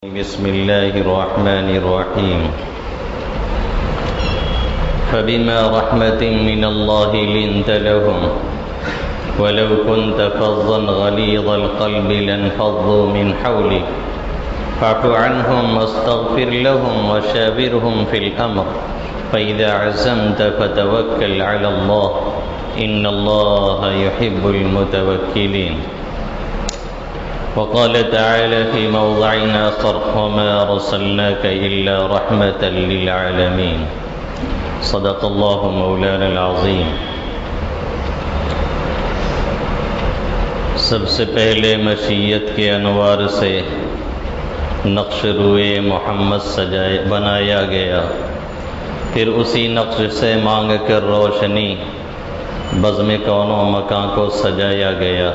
بسم الله الرحمن الرحيم فبما رحمة من الله لنت لهم ولو كنت فظا غليظ القلب لانفضوا من حولك فاعف عنهم واستغفر لهم وشاورهم في الأمر فإذا عزمت فتوكل على الله إن الله يحب المتوكلين. وقال تعالى في موضع آخر وما أرسلناك إلا رحمة للعالمين. صدق الله مولانا العظيم. سب سے پہلے مشیت کے انوار سے نقش روئے محمد بنایا گیا، پھر اسی نقش سے مانگ کر روشنی بزم کون و مکان کو سجایا گیا۔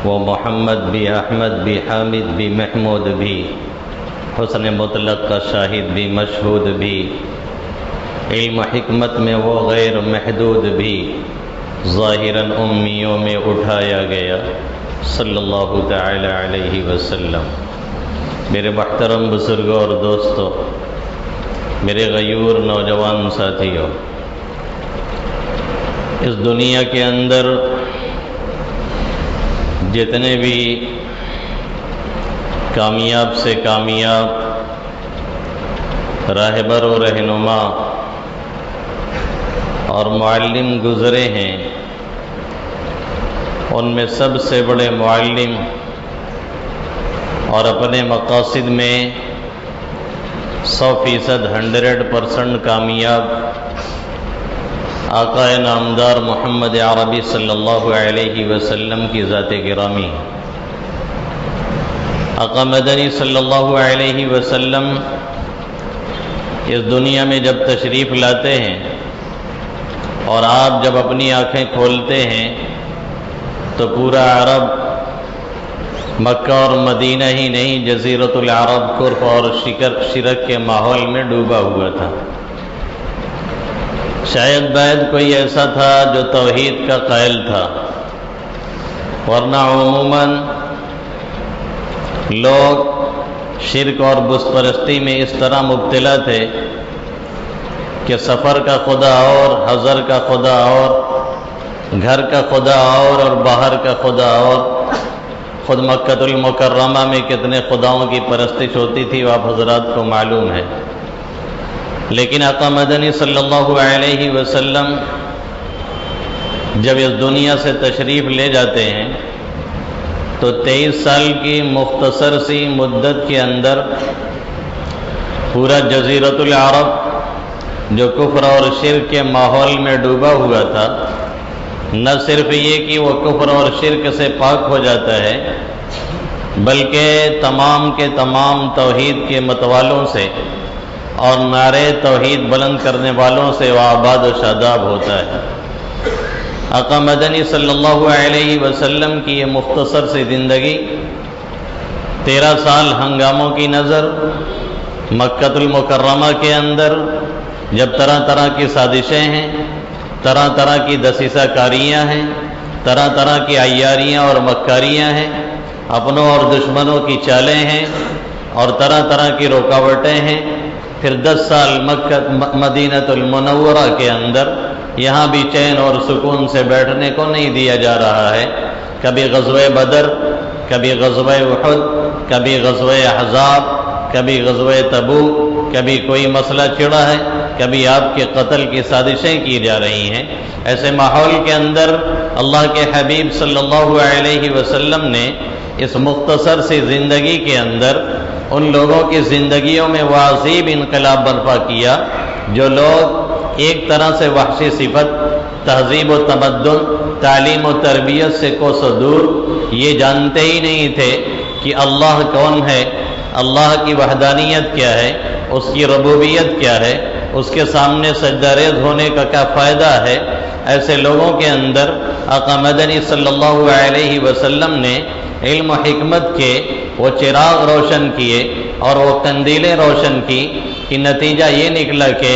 وہ محمد بھی، احمد بھی، حامد بھی، محمود بھی، حسن مطلق کا شاہد بھی، مشہود بھی، علم و حکمت میں وہ غیر محدود بھی، ظاہراً امیوں میں اٹھایا گیا صلی اللہ تعالی علیہ وسلم۔ میرے محترم بزرگوں اور دوستوں، میرے غیور نوجوان ساتھیوں، اس دنیا کے اندر جتنے بھی کامیاب سے کامیاب راہبر و رہنما اور معلم گزرے ہیں، ان میں سب سے بڑے معلم اور اپنے مقاصد میں 100% 100% کامیاب آقا نامدار محمد عربی صلی اللہ علیہ وسلم کی ذات گرامی۔ آقا مدنی صلی اللہ علیہ وسلم اس دنیا میں جب تشریف لاتے ہیں اور آپ جب اپنی آنکھیں کھولتے ہیں تو پورا عرب، مکہ اور مدینہ ہی نہیں، جزیرۃ العرب کفر اور شرک کے ماحول میں ڈوبا ہوا تھا۔ شاید بعد کوئی ایسا تھا جو توحید کا قائل تھا، ورنہ عموماً لوگ شرک اور بت پرستی میں اس طرح مبتلا تھے کہ سفر کا خدا اور، حضر کا خدا اور، گھر کا خدا اور باہر کا خدا اور۔ خود مکہ المکرمہ میں کتنے خداؤں کی پرستش ہوتی تھی وہ آپ حضرات کو معلوم ہے۔ لیکن آقا مدنی صلی اللہ علیہ وسلم جب اس دنیا سے تشریف لے جاتے ہیں تو 23 سال کی مختصر سی مدت کے اندر پورا جزیرۃ العرب جو کفر اور شرک کے ماحول میں ڈوبا ہوا تھا، نہ صرف یہ کہ وہ کفر اور شرک سے پاک ہو جاتا ہے، بلکہ تمام کے تمام توحید کے متوالوں سے اور نعرے توحید بلند کرنے والوں سے وہ آباد و شاداب ہوتا ہے۔ آقا مدنی صلی اللہ علیہ وسلم کی یہ مختصر سی زندگی 13 سال ہنگاموں کی نظر مکہ المکرمہ کے اندر، جب طرح طرح کی سازشیں ہیں، طرح طرح کی دسیسہ کاریاں ہیں، طرح طرح کی عیاریاں اور مکاریاں ہیں، اپنوں اور دشمنوں کی چالیں ہیں اور طرح طرح کی رکاوٹیں ہیں۔ پھر 10 سال مدینہ المنورہ کے اندر، یہاں بھی چین اور سکون سے بیٹھنے کو نہیں دیا جا رہا ہے۔ کبھی غزوہ بدر، کبھی غزوہ احد، کبھی غزوہ احزاب، کبھی غزوہ تبوک، کبھی کوئی مسئلہ چھڑا ہے، کبھی آپ کے قتل کی سازشیں کی جا رہی ہیں۔ ایسے ماحول کے اندر اللہ کے حبیب صلی اللہ علیہ وسلم نے اس مختصر سی زندگی کے اندر ان لوگوں کی زندگیوں میں وہ عظیم انقلاب برپا کیا جو لوگ ایک طرح سے وحشی صفت، تہذیب و تمدن، تعلیم و تربیت سے کوس و دور، یہ جانتے ہی نہیں تھے کہ اللہ کون ہے، اللہ کی وحدانیت کیا ہے، اس کی ربوبیت کیا ہے، اس کے سامنے سجدہ ریز ہونے کا کیا فائدہ ہے۔ ایسے لوگوں کے اندر آقا مدنی صلی اللہ علیہ وسلم نے علم و حکمت کے وہ چراغ روشن کیے اور وہ قندیلیں روشن کی کہ نتیجہ یہ نکلا کہ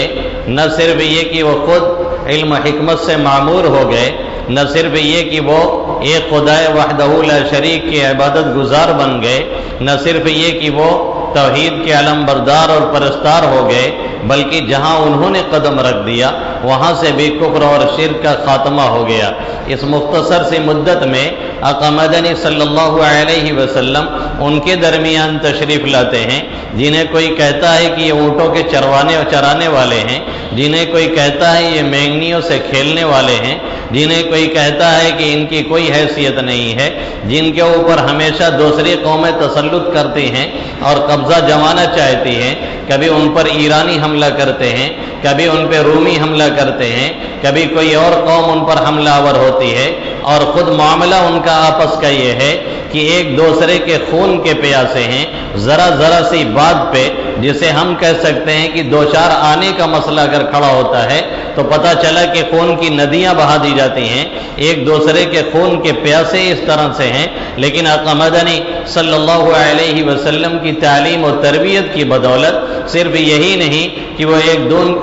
نہ صرف یہ کہ وہ خود علم و حکمت سے معمور ہو گئے، نہ صرف یہ کہ وہ ایک خدائے وحدہ لا شریک کی عبادت گزار بن گئے، نہ صرف یہ کہ وہ توحید کے علم بردار اور پرستار ہو گئے، بلکہ جہاں انہوں نے قدم رکھ دیا وہاں سے بھی کفر اور شرک کا خاتمہ ہو گیا۔ اس مختصر سی مدت میں آقا مدنی صلی اللہ علیہ وسلم ان کے درمیان تشریف لاتے ہیں جنہیں کوئی کہتا ہے کہ یہ اونٹوں کے چرانے والے ہیں، جنہیں کوئی کہتا ہے یہ مینگنیوں سے کھیلنے والے ہیں، جنہیں کوئی کہتا ہے کہ ان کی کوئی حیثیت نہیں ہے، جن کے اوپر ہمیشہ دوسری قومیں تسلط کرتی ہیں اور قبضہ جمانا چاہتی ہیں۔ کبھی ان پر ایرانی حملہ کرتے ہیں، کبھی ان پہ رومی حملہ کرتے ہیں، کبھی کوئی اور قوم ان پر حملہ آور ہوتی ہے، اور خود معاملہ ان کا آپس کا یہ ہے کہ ایک دوسرے کے خون کے پیاسے ہیں۔ ذرا سی بات پہ جسے ہم کہہ سکتے ہیں کہ دو چار آنے کا مسئلہ اگر کھڑا ہوتا ہے تو پتہ چلا کہ خون کی ندیاں بہا دی جاتی ہیں، ایک دوسرے کے خون کے پیاسے اس طرح سے ہیں۔ لیکن آقا مدنی صلی اللہ علیہ وسلم کی تعلیم و تربیت کی بدولت صرف یہی نہیں کہ وہ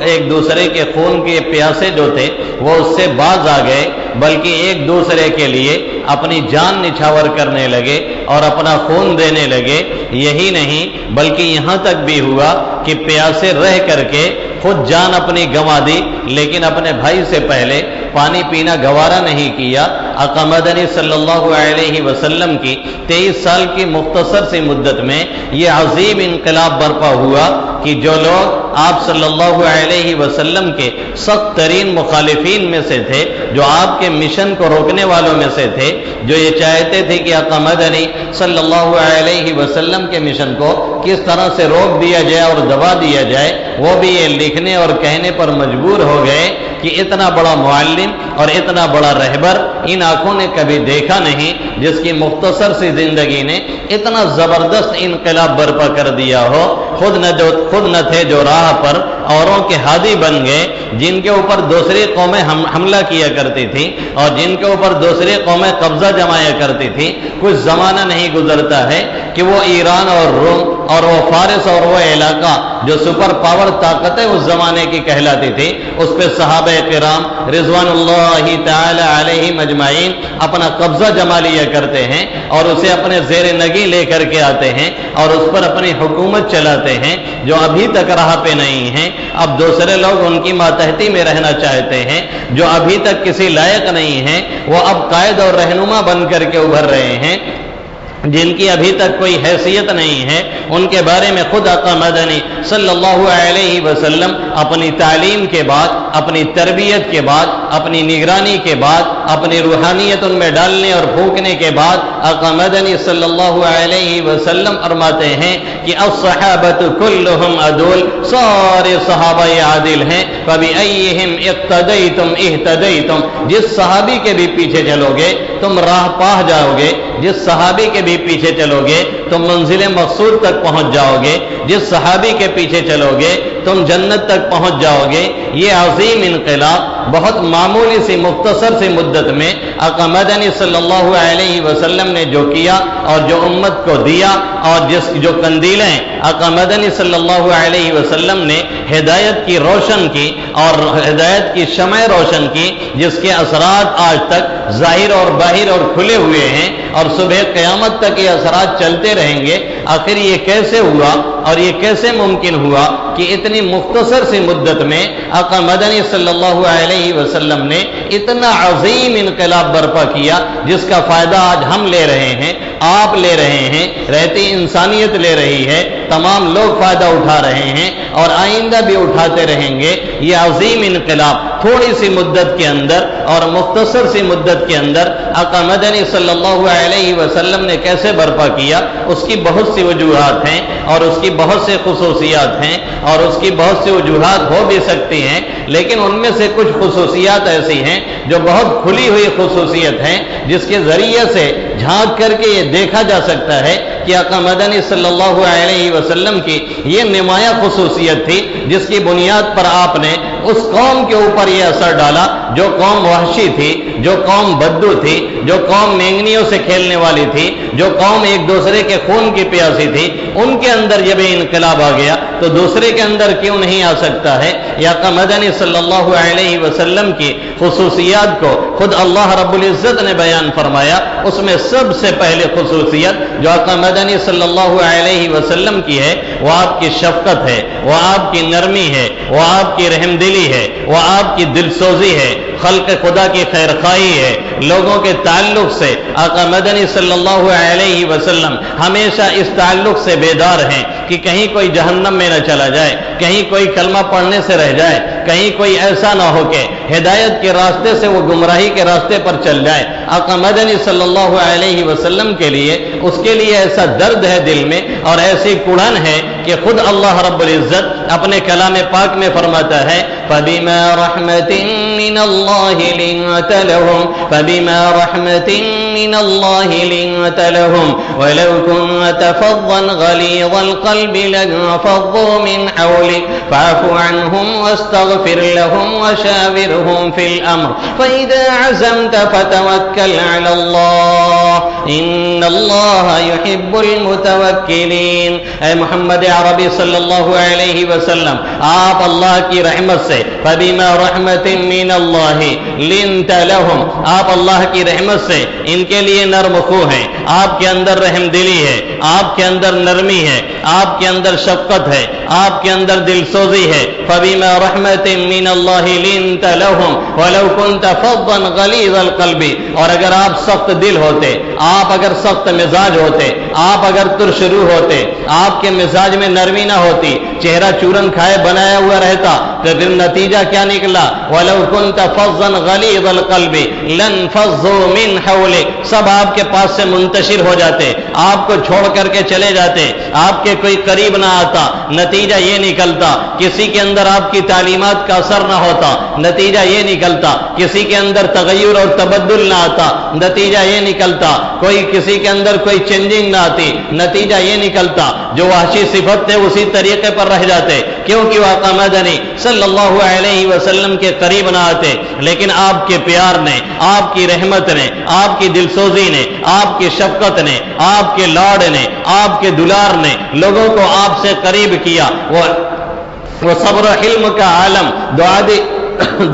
ایک دوسرے کے خون کے پیاسے جو تھے وہ اس سے باز آ گئے، بلکہ ایک دوسرے کے لیے اپنی جان نچھاور کرنے لگے اور اپنا خون دینے لگے۔ یہی نہیں بلکہ یہاں تک بھی ہوا کہ پیاسے رہ کر کے خود جان اپنی گنوا دی، لیکن اپنے بھائی سے پہلے پانی پینا گوارا نہیں کیا۔ آقا مدنی صلی اللہ علیہ وسلم کی 23 سال کی مختصر سی مدت میں یہ عظیم انقلاب برپا ہوا کہ جو لوگ آپ صلی اللہ علیہ وسلم کے سخت ترین مخالفین میں سے تھے، جو آپ کے مشن کو روکنے والوں میں سے تھے، جو یہ چاہتے تھے کہ آقا مدنی صلی اللہ علیہ وسلم کے مشن کو کس طرح سے روک دیا جائے اور دبا دیا جائے، وہ بھی یہ لکھنے اور کہنے پر مجبور ہو گئے کہ اتنا بڑا معلم اور اتنا بڑا رہبر ان آنکھوں نے کبھی دیکھا نہیں، جس کی مختصر سی زندگی نے اتنا زبردست انقلاب برپا کر دیا ہو۔ خود نہ تھے جو راہ پر اوروں کے ہادی بن گئے، جن کے اوپر دوسری قومیں حملہ کیا کرتی تھیں اور جن کے اوپر دوسری قومیں قبضہ جمایا کرتی تھیں۔ کچھ زمانہ نہیں گزرتا ہے کہ وہ ایران اور روم اور وہ فارس اور وہ علاقہ جو سپر پاور طاقتیں اس زمانے کی کہلاتی تھی، اس پہ صحابہ کرام رضوان اللہ تعالی علیہم اجمعین اپنا قبضہ جما لیا کرتے ہیں اور اسے اپنے زیر نگی لے کر کے آتے ہیں اور اس پر اپنی حکومت چلاتے ہیں، جو ابھی تک راہ پہ نہیں ہیں۔ اب دوسرے لوگ ان کی ماتحتی میں رہنا چاہتے ہیں، جو ابھی تک کسی لائق نہیں ہیں، وہ اب قائد اور رہنما بن کر کے ابھر رہے ہیں، جن کی ابھی تک کوئی حیثیت نہیں ہے۔ ان کے بارے میں خود آقا مدنی صلی اللہ علیہ وسلم اپنی تعلیم کے بعد، اپنی تربیت کے بعد، اپنی نگرانی کے بعد، اپنی روحانیت ان میں ڈالنے اور پھونکنے کے بعد آقا مدنی صلی اللہ علیہ وسلم فرماتے ہیں کہ الصحابۃ کلہم عدول، سارے صحابہ عادل ہیں۔ فبأیہم اقتدیتم اہتدیتم، جس صحابی کے بھی پیچھے چلو گے تم راہ پا جاؤ گے، جس صحابی کے بھی پیچھے چلو گے تم منزل مقصود تک پہنچ جاؤ گے، جس صحابی کے پیچھے چلو گے تم جنت تک پہنچ جاؤ گے۔ یہ عظیم انقلاب بہت معمولی سی مختصر سی مدت میں آقا مدنی صلی اللہ علیہ وسلم نے جو کیا اور جو امت کو دیا، اور جو قندیلیں آقا مدنی صلی اللہ علیہ وسلم نے ہدایت کی روشن کی اور ہدایت کی شمع روشن کی، جس کے اثرات آج تک ظاہر اور باہر اور کھلے ہوئے ہیں اور صبح قیامت تک یہ اثرات چلتے رہیں گے۔ آخر یہ کیسے ہوا اور یہ کیسے ممکن ہوا کہ اتنی مختصر سی مدت میں آقا مدنی صلی اللہ علیہ وسلم نے اتنا عظیم انقلاب برپا کیا، جس کا فائدہ آج ہم لے رہے ہیں، آپ لے رہے ہیں، رہتی انسانیت لے رہی ہے، تمام لوگ فائدہ اٹھا رہے ہیں اور آئندہ بھی اٹھاتے رہیں گے۔ یہ عظیم انقلاب تھوڑی سی مدت کے اندر اور مختصر سی مدت کے اندر آقا مدنی صلی اللہ علیہ وسلم نے کیسے برپا کیا، اس کی بہت سی وجوہات ہیں اور اس کی بہت سے خصوصیات ہیں اور اس کی بہت سی وجوہات ہو بھی سکتی ہیں، لیکن ان میں سے کچھ خصوصیات ایسی ہیں جو بہت کھلی ہوئی خصوصیت ہیں، جس کے ذریعے سے جھانک کر کے یہ دیکھا جا سکتا ہے کہ آقا مدنی صلی اللہ علیہ وسلم کی یہ نمایاں خصوصیت تھی، جس کی بنیاد پر آپ نے اس قوم کے اوپر یہ اثر ڈالا جو قوم وحشی تھی، جو قوم بدو تھی، جو قوم مینگنیوں سے کھیلنے والی تھی، جو قوم ایک دوسرے کے خون کی پیاسی تھی، ان کے اندر جب انقلاب آ گیا تو دوسرے کے اندر کیوں نہیں آ سکتا ہے؟ یا آقا مدنی صلی اللہ علیہ وسلم کی خصوصیات کو خود اللہ رب العزت نے بیان فرمایا، اس میں سب سے پہلے خصوصیت جو آقا مدنی صلی اللہ علیہ وسلم کی ہے وہ آپ کی شفقت ہے، وہ آپ کی نرمی ہے، وہ آپ کی رحم دلی ہے، وہ آپ کی دل سوزی ہے، خلق خدا کی خیر خواہی ہے۔ لوگوں کے تعلق سے آقا مدنی صلی اللہ علیہ وسلم ہمیشہ اس تعلق سے بیدار ہیں کہ کہیں کوئی جہنم میں نہ چلا جائے، کہیں کوئی کلمہ پڑھنے سے رہ جائے، کہیں کوئی ایسا نہ ہو کہ ہدایت کے راستے سے وہ گمراہی کے راستے پر چل جائے۔ آقا مدنی صلی اللہ علیہ وسلم کے لیے اس کے لیے ایسا درد ہے دل میں اور ایسی کڑن ہے کہ خود اللہ رب العزت اپنے کلام پاک میں فرماتا ہے فَبِمَا رَحْمَةٍ مِّنَ اللَّهِ لِنْتَ لَهُمْ فَبِمَا رَحْمَةٍ مِّنَ اللَّهِ لِنْتَ لَهُمْ وَلَوْ كُنْتَ فَظًّا غَلِيظَ الْقَلْبِ لَانفَضُّوا مِنْ حَوْلِكَ فَاعْفُ عَنْهُمْ وَاسْتَغْفِرْ لَهُمْ وَشَاوِرْهُمْ فِي الْأَمْرِ فَإِذَا عَزَمْتَ فَتَوَكَّلْ عَلَى اللَّهِ إِنَّ اللَّهَ يُحِبُّ الْمُتَوَكِّلِينَ۔ اے محمد عربی صلی اللہ علیہ وسلم، آپ اللہ کی رحمت سے فَبِمَا رَحْمَةٍ مِّنَ اللَّهِ لِنْتَ لَهُمْ، آپ اللہ کی رحمت سے ان کے لیے نرم خو ہیں، آپ کے اندر رحم دلی ہے، آپ کے اندر نرمی ہے، آپ کے اندر شفقت ہے، آپ کے اندر دل سوزی ہے۔ فَبِمَا رَحْمَةٍ مِّنَ اللَّهِ لِنْتَ لَهُمْ وَلَوْ كُنْتَ فَظًّا غَلِيظَ الْقَلْبِ، اور اگر آپ سخت دل ہوتے، آپ اگر سخت مزاج ہوتے، آپ اگر ترش روح ہوتے، آپ کے مزاج میں نرمی نہ ہوتی، چہرہ چورن کھائے بنایا ہوا رہتا، تو پھر نتیجہ کیا نکلا؟ وَلَوْ كُنْتَ فَظًّا غَلِيظَ الْقَلْبِ لَانفَضُّوا مِنْ حَوْلِكَ، سب آپ کے پاس سے منتشر ہو جاتے، آپ کو چھوڑ کر کے چلے جاتے، آپ کے کوئی قریب نہ آتا۔ نتیجہ یہ نکلتا کسی کے اندر آپ کی تعلیمات کا اثر نہ ہوتا، نتیجہ یہ نکلتا کسی کے اندر تغیر اور تبدل نہ آتا، نتیجہ یہ نکلتا کوئی کسی کے اندر کوئی چینجنگ نہ آتی، نتیجہ یہ نکلتا جو وحشی صفت تھے اسی طریقے پر رہ جاتے، کیونکہ آقا مدنی صلی اللہ علیہ وسلم کے قریب نہ آتے۔ لیکن آپ کے پیار نے، آپ کی رحمت نے، آپ کی دلسوزی نے، آپ کی شفقت نے، آپ کے لاڈ نے، آپ کے دلار نے لوگوں کو آپ سے قریب کیا۔ وہ صبر و حلم کا عالم دعا دی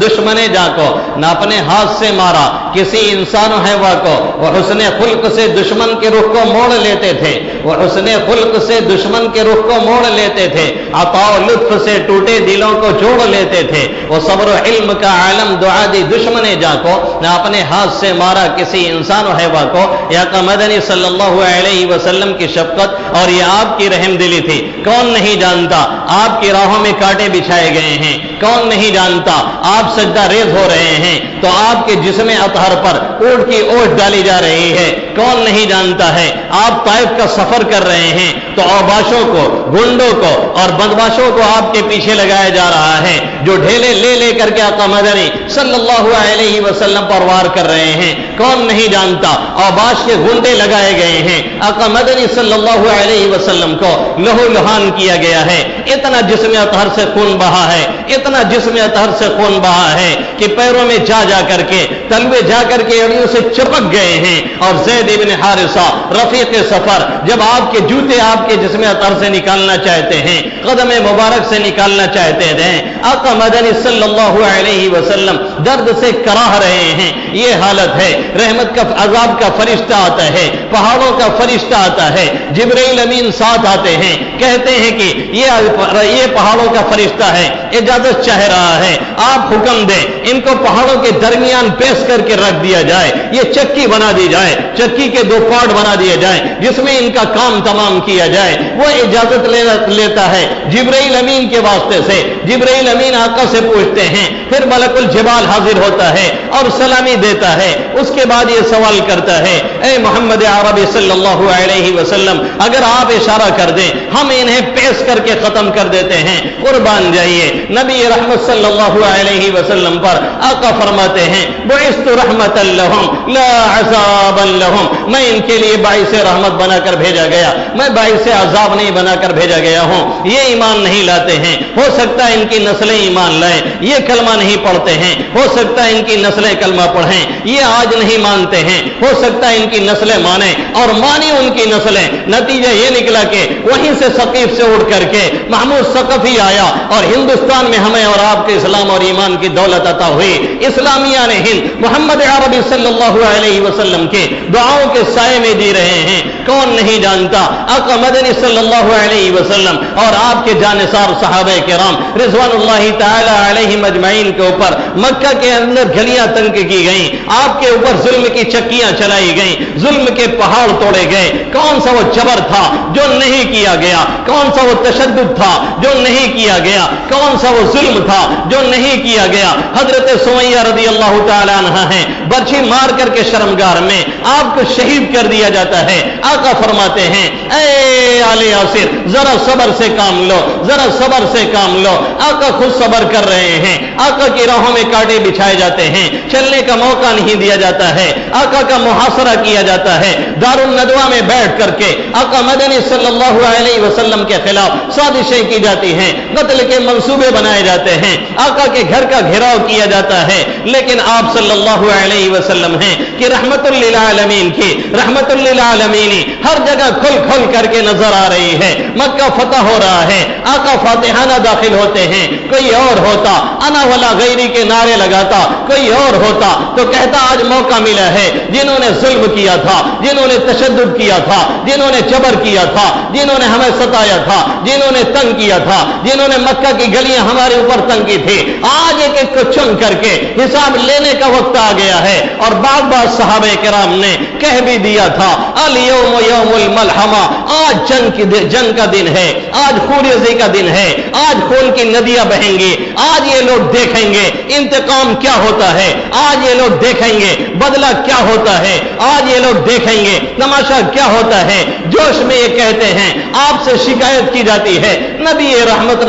دشمن جا کو نہ اپنے ہاتھ سے مارا، کسی انسان و حیوان کو وہ حسن خلق سے دشمن کے رخ کو موڑ لیتے تھے، وہ حسن خلق سے دشمن کے رخ کو موڑ لیتے تھے، عطا و لطف سے ٹوٹے دلوں کو جوڑ لیتے تھے۔ وہ صبر و علم کا عالم دعا دی دشمن جا کو نہ اپنے ہاتھ سے مارا کسی انسان و حیوان کو۔ یا آقا مدنی صلی اللہ علیہ وسلم کی شفقت اور یہ آپ کی رحم دلی تھی۔ کون نہیں جانتا آپ کی راہوں میں کانٹے بچھائے گئے ہیں، کون نہیں جانتا آپ سجدہ ریز ہو رہے ہیں تو آپ کے جسم اطہر پر اونٹ کی اوٹ ڈالی جا رہی ہے، کون نہیں جانتا ہے آپ طائف کا سفر کر رہے ہیں تو اوباشوں کو، گنڈوں کو اور بدماشوں کو آپ کے پیچھے لگایا جا رہا ہے، جو ڈھیلے لے لے کر کے آقا مدنی صلی اللہ علیہ وسلم پر وار کر رہے ہیں، کون نہیں جانتا اوباش کے گنڈے لگائے گئے ہیں، آقا مدنی صلی اللہ علیہ وسلم کو لہو لہان کیا گیا ہے، اتنا جسم اطہر سے خون بہا ہے، اتنا جسم اطہر سے خون بہا ہے کہ پیروں میں جا کر کے تلوے جا کر کے اڑیوں سے چپک گئے ہیں۔ اور زید بن حارثہ رفیق سفر جب آپ کے جوتے آپ کے جسم اطہر سے نکالنا چاہتے ہیں، قدم مبارک سے نکالنا چاہتے ہیں، آقا مدنی صلی اللہ علیہ وسلم درد سے کراہ رہے ہیں۔ یہ حالت ہے، رحمت کا عذاب کا فرشتہ آتا ہے، پہاڑوں کا فرشتہ آتا ہے، جبرائیل امین ساتھ آتے ہیں، کہتے ہیں کہ یہ پہاڑوں کا فرشتہ ہے، اجازت چاہ رہا ہے، آپ حکم دیں ان کو پہاڑوں کے درمیان پیش کر کے رکھ دیا جائے، یہ چکی بنا دی جائے، چکی کے دو پارٹ بنا دیے جائیں جس میں ان کا کام تمام کیا جائے۔ وہ اجازت لیتا ہے جبرائیل امین کے واسطے سے، جبرائیل امین آقا سے پوچھتے ہیں، پھر ملک الجبال حاضر ہوتا ہے اور سلامی دیتا ہے، اس کے بعد یہ سوال کرتا ہے اے محمد عربی صلی اللہ علیہ وسلم اگر آپ اشارہ کر دیں ہم انہیں پیش کر کے ختم کر دیتے ہیں، قربان جائیے نبی رحمت صلی اللہ علیہ وسلم پر آقا فرماتے ہیں بعثت رحمتا لہم لا عذابا لہم، میں ان کے لیے باعث رحمت بنا کر بھیجا گیا، میں باعث عذاب نہیں بنا کر بھیجا گیا ہوں۔ یہ ایمان نہیں لاتے ہیں، ہو سکتا ہے ان کی نسلیں ایمان لائیں، یہ کلمہ نہیں پڑھتے ہیں، ہو سکتا ہے ان کی نسلیں کلمہ پڑھیں، یہ آج نہیں مانتے ہیں، ہو سکتا ہے ان کی نسلیں مانیں اور مانی ان کی نسلیں۔ نتیجہ یہ نکلا کہ وہیں سے ثقیف سے اٹھ کر کے محمود ثقفی آیا اور ہندوستان میں ہمیں اور آپ کے اسلام اور ایمان کی دولت عطا ہوئی۔ اسلامیہ نے ہند محمد عربی صلی اللہ علیہ وسلم کے دعاؤں کے سائے میں جی رہے ہیں، کون نہیں جانتا آقا مدنی صلی اللہ علیہ وسلم اور آپ کے جانثار صحابہ کرام رضوان اللہ تعالی علیہم اجمعین کے اوپر مکہ کے اندر گلیاں تنگ کی گئیں، آپ کے اوپر ظلم کی چکیاں چلائی گئیں، ظلم کے پہاڑ توڑے گئے۔ کون سا وہ جبر تھا جو نہیں کیا گیا؟ کون سا وہ تشدد تھا جو نہیں کیا گیا؟ کون سا وہ ظلم تھا جو نہیں کیا گیا؟ حضرت سمیہ رضی اللہ تعالی عنہ ہیں، برچھی مار کر کے شرمگار میں آپ کو شہید کر دیا جاتا ہے۔ آقا فرماتے ہیں اے آل یاسر ذرا صبر سے کام لو، ذرا صبر سے کام لو۔ آقا خود صبر کر رہے ہیں، آقا کی راہوں میں کانٹے بچھائے جاتے ہیں، چلنے کا موقع نہیں دیا جاتا ہے، آقا کا محاصرہ کیا جاتا ہے۔ دار الندوہ میں بیٹھ کر کے آقا مدنی صلی اللہ علیہ وسلم کے خلاف سازشیں کی جاتی ہیں، قتل کے منصوبے بنائے جاتے ہیں، آقا کے گھر کا گھیراؤ کیا جاتا ہے، لیکن آپ صلی اللہ علیہ وسلم ہیں کہ رحمت للعالمین کی رحمت للعالمین ہر جگہ کھل کھل کر کے نظر آ رہی ہے۔ مکہ فتح ہو رہا ہے، آقا فاتحانہ داخل ہوتے ہیں، کوئی اور ہوتا انا ولا غیری کے نعرے لگاتا، کوئی اور ہوتا تو کہتا آج موقع ملا ہے، جنہوں نے ظلم کیا تھا، جنہوں نے تشدد کیا تھا، جنہوں نے جبر کیا تھا، جنہوں نے ہمیں ستایا تھا، جنہوں نے تنگ کیا تھا، جنہوں نے مکہ کی گلیاں ہمارے اوپر تنگ کی تھی، آج ایک ایک کو چن کر کے حساب لینے کا وقت آ گیا ہے۔ اور بعض صحابہ کرام نے کہہ بھی دیا تھا الیوم یوم الملحمہ، آج جنگ کا دن ہے، آج خونریزی کا دن ہے، آج خون کی ندیاں بہیں گی، آج یہ لوگ دیکھیں گے انتقام کیا ہوتا ہے، آج یہ لوگ دیکھیں گے بدلہ کیا ہوتا ہے، آج یہ لوگ دیکھیں گے تماشا کیا ہوتا ہے۔ جوش میں یہ کہتے ہیں، آپ سے شکایت کی جاتی ہے، نبی رحمت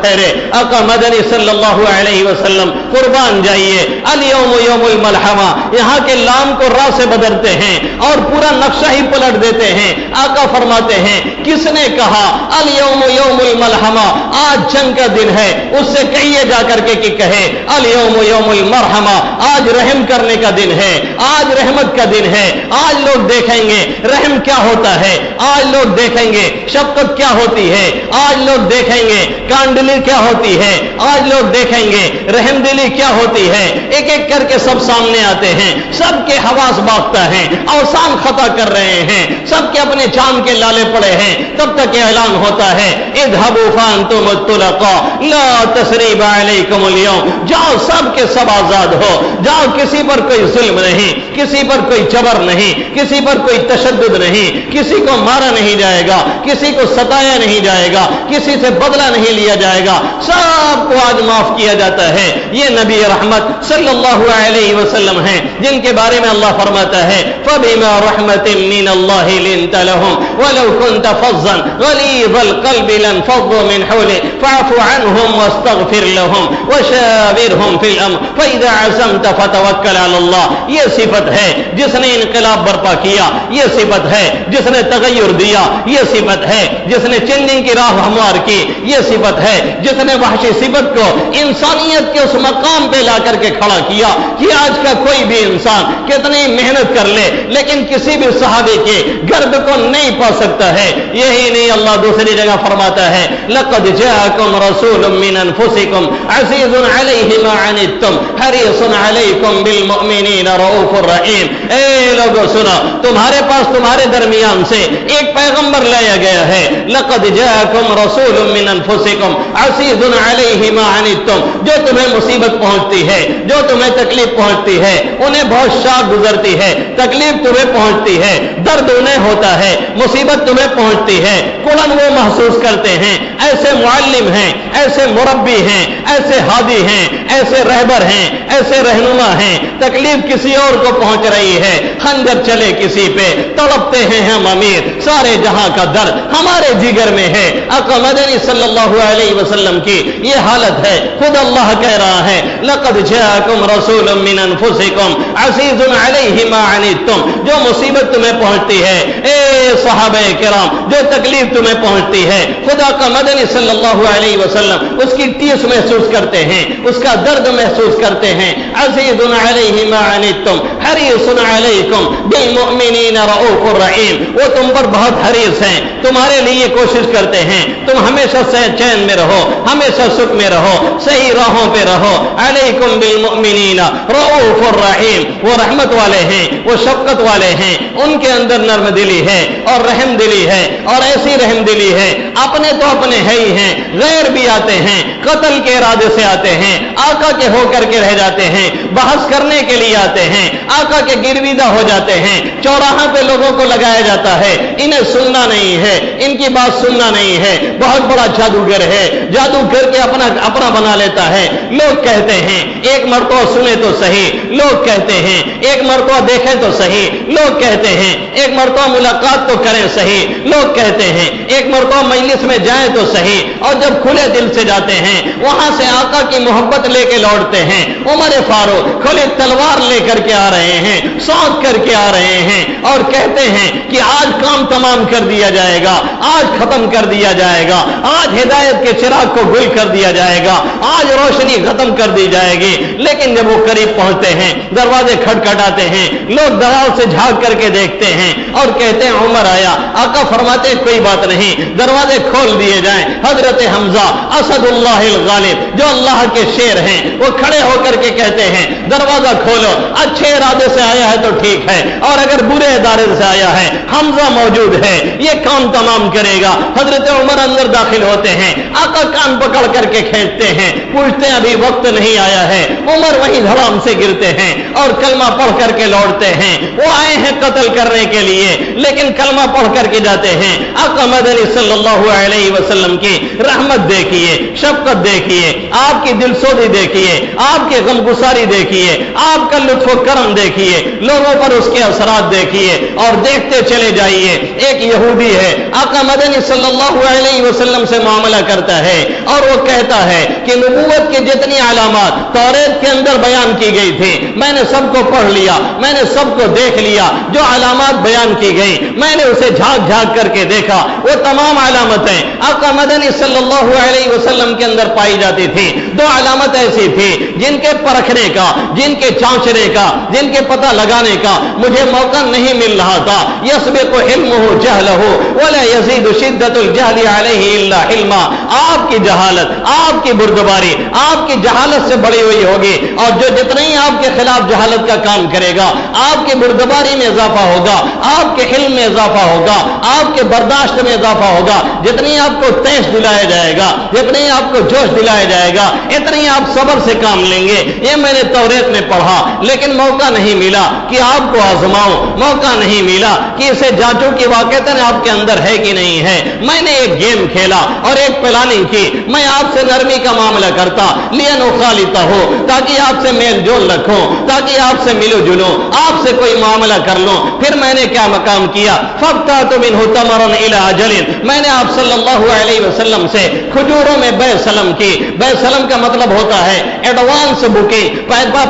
ٹھہرے آقا مدنی صلی اللہ علیہ وسلم قربان جائیے، الیوم یوم الملحمہ، یہاں کے لام کو را سے بدلتے ہیں اور پورا نقشہ ہی پلٹ دیتے ہیں۔ آقا فرماتے ہیں کس نے کہا الیوم یوم الملحمہ، آج جنگ کا دن ہے، اس سے کہیے جا کر کے کہ کہے الیوم یوم المرحمہ، آج رحم کرنے کا دن ہے، آج رحمت کا دن ہے، آج لوگ دیکھیں گے رحم کیا ہوتا ہے، آج لوگ دیکھیں گے شفقت کیا ہوتی ہے، آج لوگ دیکھیں گے کانڈلی کیا ہوتی ہے، آج لوگ دیکھیں گے رحم دلی کیا ہوتی ہے۔ ایک ایک کر کے سب سامنے آتے ہیں، سب کے حواس باغتا ہے، اوسان خطا کر رہے ہیں، سب کے اپنے چاند کے لالے پڑے ہیں، تب تک اعلان ہوتا ہے اذهبوا فانتم الطلقاء لا تثریب علیکم اليوم، جاؤ سب کے سب آزاد ہو، جاؤ کسی پر کوئی ظلم نہیں، کسی پر کوئی جبر نہیں، کسی پر کوئی تشدد نہیں، کسی کو مارا نہیں جائے گا، کسی کو ستایا نہیں جائے گا، کسی سے بدلہ نہیں لیا جائے گا، سب کو آج معاف کیا جاتا ہے۔ یہ نبی رحمت صلی اللہ علیہ وسلم ہیں جن کے بارے میں اللہ فرماتا ہے فَبِمَا رَحْمَةٍ مِّنَ اللَّهِ لِنْتَ لَهُمْ وَلَوْ كُنْتَ فَظًّا غَلِيظَ الْقَلْبِ لَانفَضُّوا مِنْ حَوْلِكَ فَاعْفُ عَنْهُمْ وَاسْتَغْفِرْ لَهُمْ وَشَاوِرْهُم فِي الْأَمْرِ فَإِذَا عَزَمْتَ فَتَوَكَّلْ عَلَى اللَّهِ۔ یہ صفت ہے جس نے انقلاب برپا کیا، یہ صفت ہے جس نے تغیر دیا، یہ صفت ہے جس نے چینجنگ کی راہ ہموار کی، یہ صفت ہے جس نے وحشی صفت کو انسانیت کے اس مقام پہ لا کر کے کھڑا کیا کہ آج کا کوئی بھی انسان کتنی محنت کر لے لیکن کسی بھی صحابی کے گرد کو نہیں پا سکتا ہے۔ یہی نہیں، اللہ دوسری جگہ فرماتا ہے لَقَدْ جَاءَكُمْ رَسُولٌ مِّنْ أَنفُسِكُمْ عَزِيزٌ عَلَيْهِ مَا عَنِتُّمْ حَرِيصٌ عَلَيْكُمْ بِالْمُؤْمِنِينَ رَءُوفٌ رَحِيمٌ۔ اے لوگو سنا، تمہارے پاس تمہارے درمیان سے ایک پیغمبر لایا گیا ہے، لَقَدْ جَاءَكُمْ رَسُولٌ مِّنْ أَنفُسِكُمْ عَزِيزٌ عَلَيْهِ مَا عَنِتُّمْ، جو تمہیں مصیبت پہنچتی ہے، جو جو تمہیں تکلیف پہنچتی ہے انہیں بہت شاک گزرتی ہے، تکلیف تمہیں پہنچتی ہے، درد انہیں ہوتا ہے، مصیبت تمہیں پہنچتی ہے، کڑن وہ محسوس کرتے ہیں، ایسے معلم ہیں، ایسے مربی ہیں، ایسے ہادی ہیں، ایسے رہبر ہیں، ایسے رہنما ہیں، تکلیف کسی اور کو پہنچ رہی ہے، خنجر چلے کسی پہ، تڑپتے ہیں ہم امیر، سارے جہاں کا درد ہمارے جگر میں ہے۔ آقا مدنی صلی اللہ علیہ وسلم کی یہ حالت ہے، خود اللہ کہہ رہا ہے لقد جاءکم رسول من انفسکم عزیز علیہ ما عنتم، جو مصیبت تمہیں پہنچتی ہے اے صحابہ کرام، جو تکلیف تمہیں پہنچتی ہے، خدا کا مدنی صلی اللہ علیہ وسلم اس کی ٹیس محسوس کرتے ہیں، اس کا درد محسوس کرتے ہیں۔ عزیز علیہ ما عنتم حریص علیکم بالمؤمنین رؤوف الرحیم، وہ تم پر بہت حریص ہیں، تمہارے لیے کوشش کرتے ہیں تم ہمیشہ چین میں رہو، ہمیشہ سکھ میں رہو، صحیح راہوں پہ رہو۔ علیکم بالمؤمنین رؤوف الرحیم، وہ رحمت والے ہیں، وہ شفقت والے ہیں، ان کے اندر نرم دلی ہے اور رحم دلی ہے، اور ایسی رحم دلی ہے اپنے تو اپنے ہے ہی ہیں، غیر بھی آتے ہیں، قتل کے ارادے سے آتے ہیں، آقا کے ہو کر کے رہ جاتے ہیں، بحث کرنے کے لیے آتے ہیں، آقا کے گرویدہ ہو جاتے ہیں، چوراہا پہ لوگوں کو لگایا جاتا ہے، انہیں سننا نہیں ہے، ان کی بات سننا نہیں ہے، بہت بڑا جادوگر ہے، جادو کر کے اپنا بنا لیتا ہے۔ لوگ کہتے ہیں ایک مرتبہ سنے تو صحیح، لوگ کہتے ہیں ایک مرتبہ دیکھیں تو صحیح، لوگ کہتے ہیں ایک مرتبہ ملاقات تو کریں صحیح، لوگ کہتے ہیں ایک مرتبہ مجلس میں جائیں تو صحیح، اور جب کھلے دل سے جاتے ہیں وہاں سے آقا کی محبت لے کے لوٹتے ہیں۔ عمر فاروق کھلی تلوار لے کر کے آ رہے ہیں، سونک کر کے آ رہے ہیں، اور کہتے ہیں کہ آج کام تمام کر دیا جائے گا، آج ختم کر دیا جائے گا، آج ہدایت کے چراغ کو گل کر دیا جائے گا، آج روشنی ختم کر دی جائے گی۔ لیکن جب وہ قریب پہنچتے ہیں دروازے کھٹکھٹاتے ہیں، لوگ دراز سے جھانک کر کے دیکھتے ہیں اور کہتے ہیں عمر آیا۔ آقا فرماتے ہیں کوئی بات نہیں، دروازے کھول دیے جائیں۔ حضرت حمزہ اسد اللہ الغالب جو اللہ کے شیر ہیں وہ کھڑے ہو کر کے کہتے ہیں دروازہ کھولو، اچھے ارادے سے آیا ہے تو ٹھیک ہے، اور اگر برے ارادے سے آیا ہے حمزہ موجود ہے، یہ کام تمام کرے گا۔ حضرت عمر اندر داخل ہوتے ہیں، آقا کان پکڑ کر کے کھینچتے ہیں، پوچھتے ہیں ابھی وقت نہیں آیا ہے۔ عمر وہیں دھڑام سے گرتے ہیں اور کلمہ پڑھ کر کے لوٹتے ہیں۔ وہ آئے ہیں قتل کرنے کے لیے لیکن کلمہ پڑھ کر کے جاتے ہیں۔ آقا مدنی صلی اللہ علیہ وسلم کی رحمت دیکھیے، شفقت دیکھیے، آپ کی دلسوزی دیکھیے، آپ کی غمگساری دیکھیے، آپ کا لطف و کرم دیکھیے، لوگوں پر اس کے اثرات دیکھیے، اور دیکھتے چلے جائیے۔ ایک یہودی ہے، آقا مدنی صلی اللہ علیہ وسلم سے معاملہ کرتا ہے اور وہ کہتا ہے کہ نبوت کی جتنی علامات توریت کے اندر بیان کی گئی تھی میں نے سب کو پڑھ لیا، میں نے سب کو دیکھ لیا، جو علامات بیان کی گئی میں نے اسے جھانک جھانک کر کے دیکھا، وہ تمام علامتیں آقا مدنی صلی اللہ علیہ وسلم کے اندر پائی جاتی تھی۔ دو علامت ایسی تھی جن کے پرکھنے کا، جن کے چانچنے کا، جن کے پتہ لگانے کا مجھے موقع نہیں مل رہا تھا۔ یسبق علمہ جہلہ ولا یزید شدت الجہل علیہ الا علما، آپ کی جہالت، آپ کی بردباری آپ کی جہالت سے بڑی ہوئی ہوگی، اور جو جتنا ہی آپ کے خلاف جہالت کا کام کرے گا آپ کی بردباری میں اضافہ ہوگا، آپ کے علم میں اضافہ ہوگا، آپ کے برداشت میں اضافہ ہوگا، جتنی آپ کو تیش دلایا جائے گا، جتنی آپ کو جوش دلایا جائے گا، اتنی آپ صبر سے کام لیں گے۔ یہ میں نے توریت میں پڑھا لیکن موقع نہیں ملا کہ آپ کو آزماؤں، موقع نہیں ملا کہ اسے جانچوں کی واقعتاً آپ کے اندر ہے کہ نہیں ہے۔ میں نے ایک گیم کھیلا اور ایک پلاننگ کی، میں آپ سے نرمی کا معاملہ کرتا لِأَنُخَالِطَهُ ہو تاکہ آپ سے میل جول رکھوں، تاکہ آپ سے ملو جلوں، آپ سے کوئی معاملہ کر لوں۔ پھر میں نے کیا مقام کیا، فَابْتَعْتُ مِنْهُ تَمَرًا إِلَىٰ أَجَلٍ، میں نے آپ صلی اللہ علیہ وسلم سے کھجوروں میں بے سلم کی۔ بے سلم کا مطلب ہوتا ہے ایڈوانس بکنگ،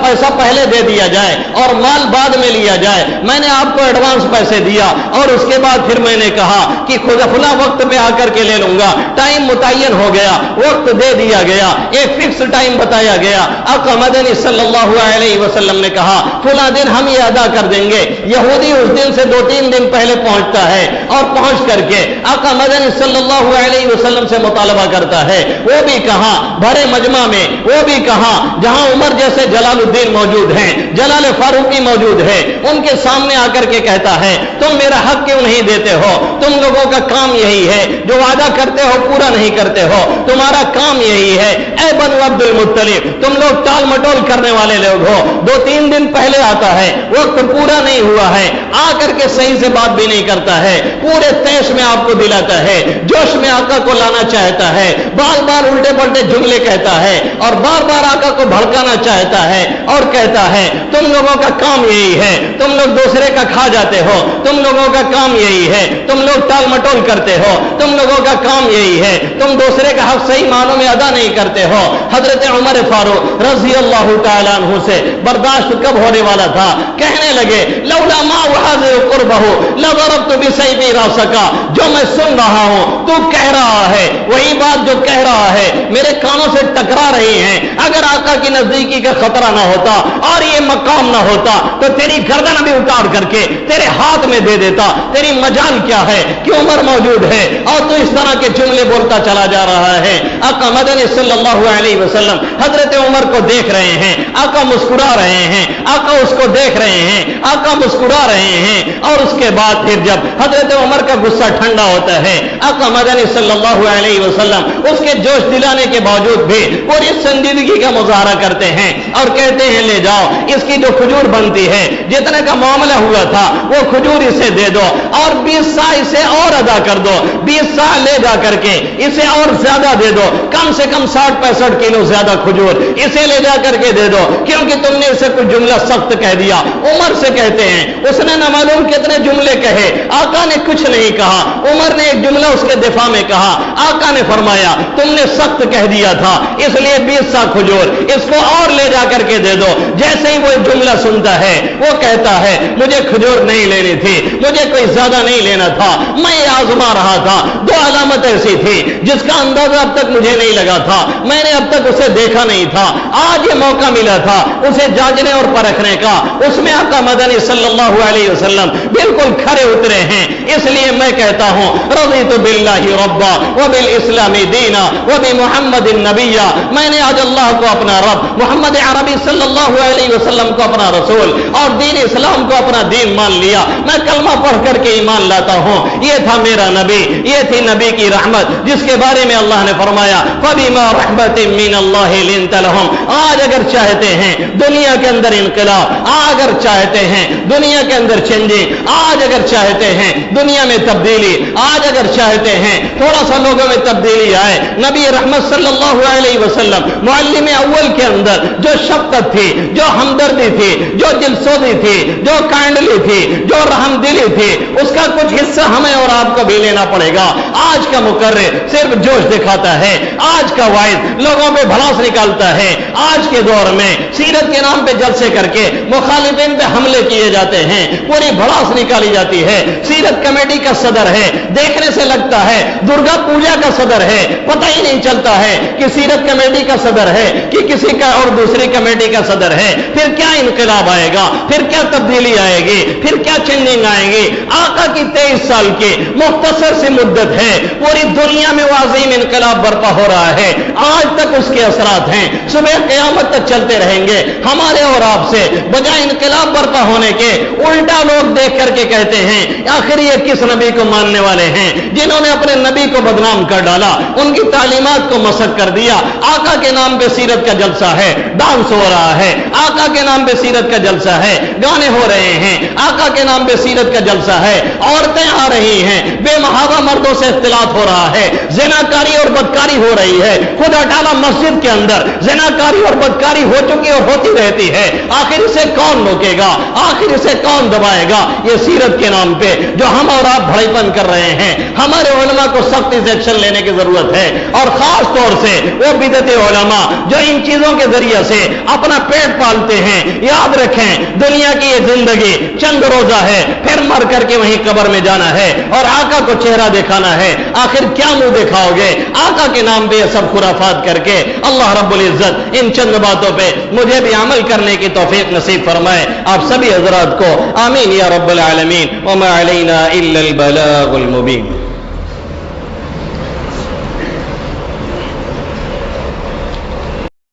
پیسہ پہلے دے دیا جائے اور مال بعد میں لیا جائے۔ میں نے آپ کو ایڈوانس پیسے دیا اور اس کے بعد پھر میں نے کہا کہ فلاں وقت پہ آ کر کے لے لوں گا، ٹائم متعین ہو گیا، وقت دے دیا گیا، ایک فکس ٹائم بتایا گیا۔ آقا مدنی صلی اللہ علیہ وسلم نے کہا فلاں دن ہم یہ ادا کر دیں گے۔ یہودی اس دن سے 2-3 دن پہلے پہنچتا ہے اور پہنچ کر کے آقا مدنی صلی اللہ علیہ وسلم سے مطالبہ کرتا ہے، وہ بھی کہاں بھرے مجمع میں، وہ بھی کہاں جہاں عمر جیسے جلال الدین موجود ہیں، جلال فاروقی موجود ہے، ان کے سامنے آ کر کے کہتا ہے تم میرا حق کیوں نہیں دیتے ہو، تم لوگوں کا کام یہی ہے, جو وعدہ کرتے ہو پورا نہیں کرتے ہو, تمہارا کام یہی ہے. اے بنو عبد المطلب, تم لوگ ٹال مٹول کرنے والے لوگ ہو. 2-3 دن پہلے آتا ہے, وقت پورا نہیں ہوا ہے, آ کر کے صحیح سے بات بھی نہیں کرتا ہے, پورے تیش میں آپ کو دلاتا ہے, جوش میں آقا کو لانا چاہتا ہے, بار بار الٹے پلٹے جملے کہتا ہے, اور بار بار آقا کو بھڑکانا چاہتا ہے, اور کہتا ہے تم لوگوں کا کام یہی ہے, تم لوگ دوسرے کا کھا جاتے ہو, تم لوگوں کا کام یہی ہے, تم لوگ ٹال مٹول کرتے ہو, تم لوگوں کا کام یہی ہے, تم دوسرے کا حق صحیح معنوں میں ادا نہیں کرتے ہو. حضرت عمر فاروق رضی اللہ تعالیٰ عنہ سے برداشت کب ہونے والا تھا, کہنے لگے لولا ما وحاذر قربہ لضربت بسیفی راسک, جو میں سن رہا ہوں تو کہہ رہا ہے وہی بات جو کہہ رہا ہے میرے کانوں سے ٹکرا رہی ہیں, اگر آقا کی نزدیکی کا خطرہ نہ ہوتا اور یہ مقام نہ ہوتا تو تیری گردن بھی اتار کر کے تیرے ہاتھ میں دے دیتا. تیری مجال کیا ہے کہ عمر موجود ہے اور تو اس طرح کے جملے بولتا چلا جا رہا ہے. آقا مدنی صلی اللہ علیہ وسلم حضرت عمر کو دیکھ رہے ہیں, آقا مسکرا رہے ہیں, آقا اس کو دیکھ رہے ہیں, آقا مسکرا رہے ہیں. اور اس کے بعد پھر جب حضرت عمر کا غصہ ٹھنڈا ہوتا ہے, آقا مدنی صلی اللہ علیہ وسلم اس کے جوش دلانے کے باوجود بھی پوری سنجیدگی کا مظاہرہ کرتے ہیں اور کہتے ہیں لے جاؤ, اس کی جو کھجور بنتی ہے, جتنے کا معاملہ ہوا تھا وہ کھجور اسے دے دو, اور 20 سا اسے اور ادا کر دو, 20 سا لے جا کر کے اسے اور زیادہ دے دو, کم سے کم 60-65 کلو زیادہ کھجور اسے لے جا کر کے دے دو, کیونکہ تم نے اسے کچھ جملہ سخت کہہ دیا. عمر سے کہتے ہیں, اس نے نہ معلوم کتنے جملے کہے, آقا نے کچھ نہیں کہا, عمر نے ایک جملہ اس کے دفاع میں کہا, آقا نے فرمایا تم نے سخت کہہ دیا تھا اس لیے 20 سا کھجور اس کو اور لے جا کر کے دے دو. جیسے ہی وہ جملہ سنتا ہے وہ کہتا ہے مجھے کھجور نہیں لینی تھی, مجھے کوئی زیادہ نہیں لینا تھا, میں یہ آزما رہا تھا. 2 علامت ایسی تھی جس کا اندازہ اب تک مجھے نہیں لگا تھا, میں نے اب تک اسے دیکھا نہیں تھا, آج یہ موقع ملا تھا اسے جانچنے اور پرکھنے کا. اس میں آقا مدنی صلی اللہ علیہ وسلم بالکل کھڑے اترے ہیں. اس لیے میں کہتا ہوں رضیت باللہ ربا وبالاسلام دینا وبمحمد النبیہ, میں نے آج اللہ کو اپنا رب, محمد عربی صلی اللہ علیہ وسلم کو اپنا رسول اور دین اسلام کو اپنا دین مان لیا. میں کلمہ پڑھ کر کے ایمان لاتا ہوں, یہ تھا میرا نبی, یہ تھی نبی کی رحمت جس کے بارے میں اللہ نے فرمایا فبما رحمت من اللہ لنت لهم. آج اگر چاہتے ہیں دنیا کے اندر انقلاب, آج اگر چاہتے ہیں دنیا کے اندر چینجنگ, آج اگر چاہتے ہیں دنیا میں تبدیلی, آج اگر چاہتے ہیں تھوڑا سا لوگوں میں تبدیلی آئے, نبی رحمت صلی اللہ علیہ وسلم معلم اول کے اندر جو شفقت تھی, جو ہمدردی تھی, جو دلسوزی تھی, جو کائنڈلی تھی, جو رحم دلی تھی, اس کا کچھ حصہ ہمیں اور آپ کو بھی لینا پڑے گا. آج کا مقرر صرف جوش دکھاتا ہے, آج کا واعظ لوگوں پہ بھڑاس نکالتا ہے. آج کے دور میں سیرت کے نام پہ جلسے کر کے مخالفین پہ حملے کیے جاتے ہیں, پوری بھڑاس نکالی جاتی ہے. سیرت کمیٹی کا صدر ہے, دیکھنے سے لگتا ہے درگا پوجا کا صدر ہے, پتہ ہی نہیں چلتا ہے کہ سیرت کمیٹی کا صدر ہے کہ کسی کا اور دوسری کمیٹی کا صدر ہے. پھر کیا انقلاب آئے گا, پھر کیا تبدیلی آئے گی, پھر کیا چینجنگ آئے گی. آقا کی 23 سال کی مختصر سی مدت ہے, پوری دنیا میں وہ عظیم انقلاب برپا ہو رہا ہے. آج تک اس کے اثرات ہیں, صبح قیامت تک چلتے رہیں گے. ہمارے اور آپ سے بجائے انقلاب برپا ہونے کے الٹا لوگ دیکھ کر کے کہتے ہیں آخر یہ کس نبی کو ماننے والے ہیں جنہوں نے اپنے نبی کو بدنام کر ڈالا, ان کی تعلیمات کو مسخ کر دیا. آقا کے نام پہ سیرت کا جلسہ ہے, ڈانس ہو رہا ہے. آقا کے نام پہ سیرت کا جلسہ ہے, گانے ہو رہے ہیں. آقا کے نام پہ سیرت کا جلسہ ہے, عورتیں آ رہی ہیں, بے محابہ مردوں سے اختلاط ہو رہا ہے, زناکاری اور بدکاری ہو رہی ہے. خدا تعالیٰ مسجد کے اندر زناکاری اور بدکاری ہو چکی اور ہوتی رہتی ہے. آخر اسے کون روکے گا, آخر اسے کون دبائے گا؟ یہ سیرت کے نام پہ جو ہم اور آپ بھڑائی پن کر رہے ہیں, ہمارے علماء کو سختی سے ایکشن لینے کی ضرورت ہے. اور خاص طور سے وہ بدعت علماء جو ان چیزوں کے ذریعے سے اپنا پیٹ پالتے ہیں. یاد رکھیں دنیا کی یہ زندگی چند روزہ ہے, پھر مر کر کے وہیں قبر میں جانا ہے اور آقا کو چہرہ دکھانا ہے. آخر کیا منہ دکھاؤ گے آقا کے نام پہ یہ سب خرافات کر کے؟ اللہ رب العزت ان چند باتوں پہ مجھے بھی عمل کرنے کی توفیق نصیب فرمائے. آپ سبھی حضرات کو آمین یا رب العالمین. وما علینا الا البلاغ المبین.